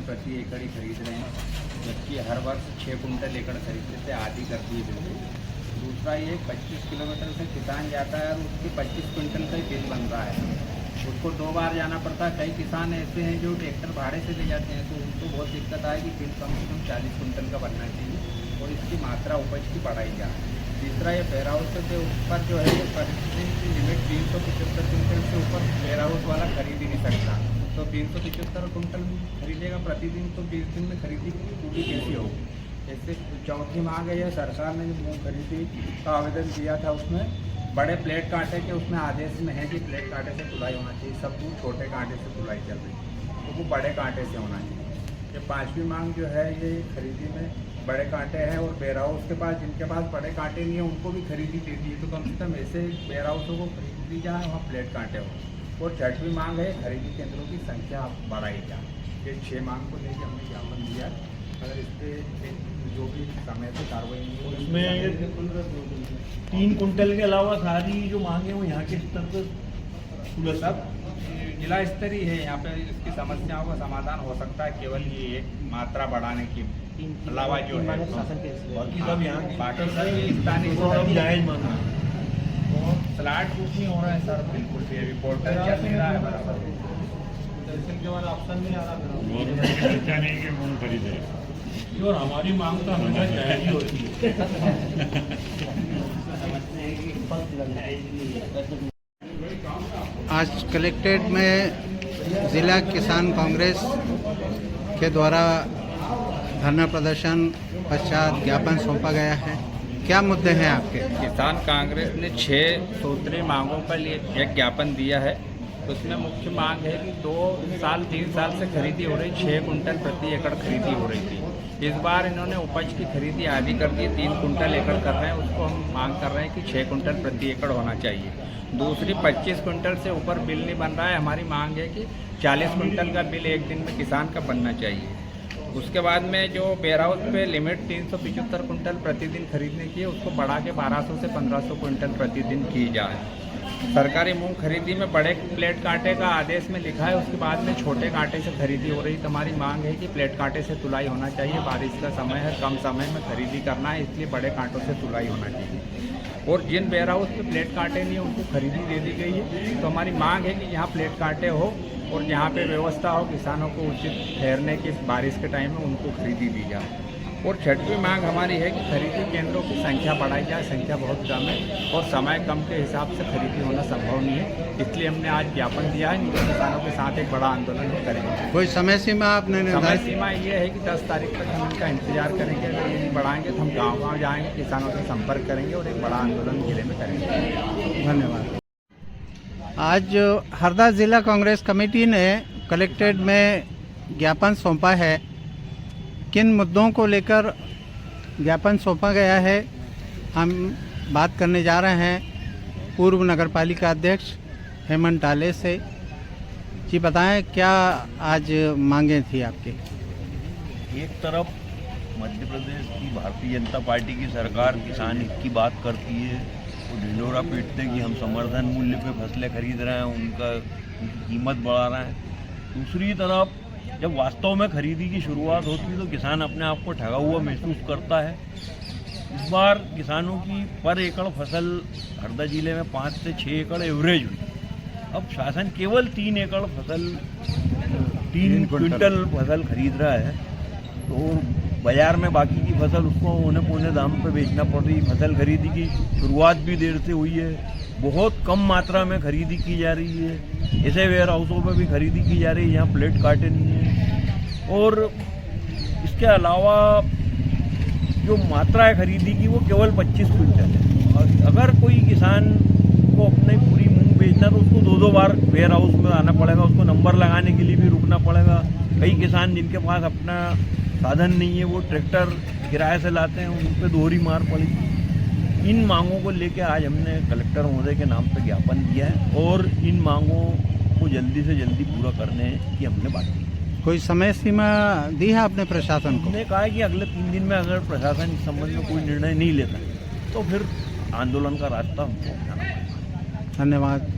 प्रति एकड़ ही खरीद रहे हैं, जबकि हर वर्ष 6 कुंटल एकड़ खरीदते थे, आधी कर दिए बिल्कुल। दूसरा ये 25 किलोमीटर से किसान जाता है और उसके 25 कुंटल का ही बिल बन रहा है, उसको 2 बार जाना पड़ता है। कई किसान ऐसे हैं जो ट्रैक्टर भाड़े से ले जाते हैं, तो उनको बहुत दिक्कत आएगी। बिल कम से कम 40 कुंटल का बनना चाहिए और इसकी मात्रा उपज की बढ़ाई जाए। तीसरा ये वेयर हाउस के ऊपर जो है, ये प्रतिदिन की लिमिट 375 कुंटल से ऊपर वेयर हाउस वाला खरीद ही नहीं सकता। तो 375 कुंटल खरीदेगा प्रतिदिन, तो 20 दिन में खरीदी पूरी कैसी होगी। जैसे चौथी मांग है, सरकार ने जो मूँग खरीदी का आवेदन दिया था, उसमें बड़े प्लेट कांटे के उसमें आदेश में है कि प्लेट कांटे से तुलाई होना चाहिए। सब दूध छोटे कांटे से तुलाई चल रही है, तो वो बड़े कांटे से होना चाहिए। ये पांचवी मांग जो है, ये खरीदी में बड़े कांटे हैं और वेयर हाउस के पास, जिनके पास बड़े कांटे नहीं है उनको भी खरीदी देती है, तो कम से कम ऐसे वेयर हाउसों को खरीद दी जाए वहाँ प्लेट कांटे हो। और छठवीं मांग है, खरीदी केंद्रों की संख्या बढ़ाई जाए। ये 6 मांग को लेकर हमने ज्ञापन दिया। अगर इस पर जो भी समय से कार्रवाई नहीं हो, इसमें 3 कुंटल के अलावा सारी जो मांगे वो यहाँ के स्तर पर सब जिला स्तरीय है। यहाँ पे इसकी समस्याओं का समाधान हो सकता है केवल ये एक मात्रा बढ़ाने की अलावा जो है, बाकी सब यहाँ बाकी सब स्थानीय जायज मांगा। स्लाट कुछ नहीं हो रहा है सर, बिल्कुल भी अभी पोर्टल चल नहीं रहा है बराबर। के बाद ऑप्शन नहीं आ रहा गवर्नमेंट नहीं कि मूंग खरीदे, और हमारी मांग तो हमेशा जायज ही होती है। आज कलेक्ट्रेट में ज़िला किसान कांग्रेस के द्वारा धरना प्रदर्शन पश्चात ज्ञापन सौंपा गया है। क्या मुद्दे हैं आपके? किसान कांग्रेस ने 6 सूत्री मांगों पर लिए एक ज्ञापन दिया है। उसमें मुख्य मांग है कि 2 साल 3 साल से खरीदी हो रही 6 कुंटल प्रति एकड़ खरीदी हो रही थी। इस बार इन्होंने उपज की खरीदी आधी कर दी, 3 कुंटल एकड़ कर रहे हैं। उसको हम मांग कर रहे हैं कि 6 कुंटल प्रति एकड़ होना चाहिए। दूसरी 25 कुंटल से ऊपर बिल नहीं बन रहा है। हमारी मांग है कि 40 कुंटल का बिल एक दिन में किसान का बनना चाहिए। उसके बाद में जो वेयर हाउस पे लिमिट 375 कुंटल प्रतिदिन खरीदने की है, उसको बढ़ा के 1200 से 1500 कुंटल प्रतिदिन की जाए। सरकारी मूंग खरीदी में बड़े प्लेट कांटे का आदेश में लिखा है, उसके बाद में छोटे कांटे से खरीदी हो रही। तो हमारी मांग है कि प्लेट कांटे से तुलाई होना चाहिए। बारिश का समय है, कम समय में खरीदी करना है, इसलिए बड़े कांटों से तुलाई होना चाहिए। और जिन वेयर हाउस पे प्लेट कांटे नहीं है उनको खरीदी दे दी गई है। तो हमारी मांग है कि यहाँ प्लेट कांटे हो और जहाँ पे व्यवस्था हो किसानों को उचित ठहरने की, बारिश के टाइम में उनको खरीदी दी जाए। और छठवीं मांग हमारी है कि खरीदी केंद्रों की संख्या बढ़ाई जाए। संख्या बहुत कम है और समय कम के हिसाब से खरीदी होना संभव नहीं है, इसलिए हमने आज ज्ञापन दिया है। किसानों के साथ एक बड़ा आंदोलन करेंगे। कोई समय सीमा आपने समय निर्धारित? सीमा ये है कि 10 तारीख तक हम इनका इंतजार करेंगे। अगर ये नहीं बढ़ाएंगे तो हम गाँव जाएंगे, किसानों से संपर्क करेंगे और एक बड़ा आंदोलन जिले में करेंगे। धन्यवाद। आज हरदा जिला कांग्रेस कमेटी ने कलेक्ट्रेट में ज्ञापन सौंपा है। किन मुद्दों को लेकर ज्ञापन सौंपा गया है, हम बात करने जा रहे हैं पूर्व नगर पालिका अध्यक्ष हेमंत टाले से। जी बताएं, क्या आज मांगे थी आपकी? एक तरफ मध्य प्रदेश की भारतीय जनता पार्टी की सरकार किसान हित की बात करती है, वो ढिंढोरा पीटते हैं कि हम समर्थन मूल्य पे फसलें खरीद रहे हैं, उनकी कीमत बढ़ा रहे हैं। दूसरी तरफ जब वास्तव में खरीदी की शुरुआत होती है तो किसान अपने आप को ठगा हुआ महसूस करता है। इस बार किसानों की पर एकड़ फसल हरदा जिले में 5 से 6 एकड़ एवरेज हुई। अब शासन केवल 3 एकड़ फसल 3 क्विंटल फसल खरीद रहा है, तो बाजार में बाकी की फसल उसको औने पौने दाम पे बेचना पड़ रही। फसल खरीदी की शुरुआत भी देर से हुई है, बहुत कम मात्रा में खरीदी की जा रही है। ऐसे वेयर हाउसों पर भी खरीदी की जा रही है, यहाँ प्लेट काटे नहीं है। और इसके अलावा जो मात्रा है खरीदी की वो केवल 25 क्विंटल है। और अगर कोई किसान को अपनी पूरी मूंग बेचना तो उसको 2-2 बार वेयर हाउस में आना पड़ेगा, उसको नंबर लगाने के लिए भी रुकना पड़ेगा। कई किसान जिनके पास अपना साधन नहीं है वो ट्रैक्टर किराए से लाते हैं, उन पर दोहरी मार पड़ेगी। इन मांगों को लेकर आज हमने कलेक्टर महोदय के नाम पर ज्ञापन दिया है और इन मांगों को जल्दी से जल्दी पूरा करने की हमने बात की। कोई समय सीमा दी है आपने प्रशासन को? हमने कहा है कि अगले 3 दिन में अगर प्रशासन इस संबंध में कोई निर्णय नहीं लेता तो फिर आंदोलन का रास्ता हमको अपनाना पड़ेगा। धन्यवाद।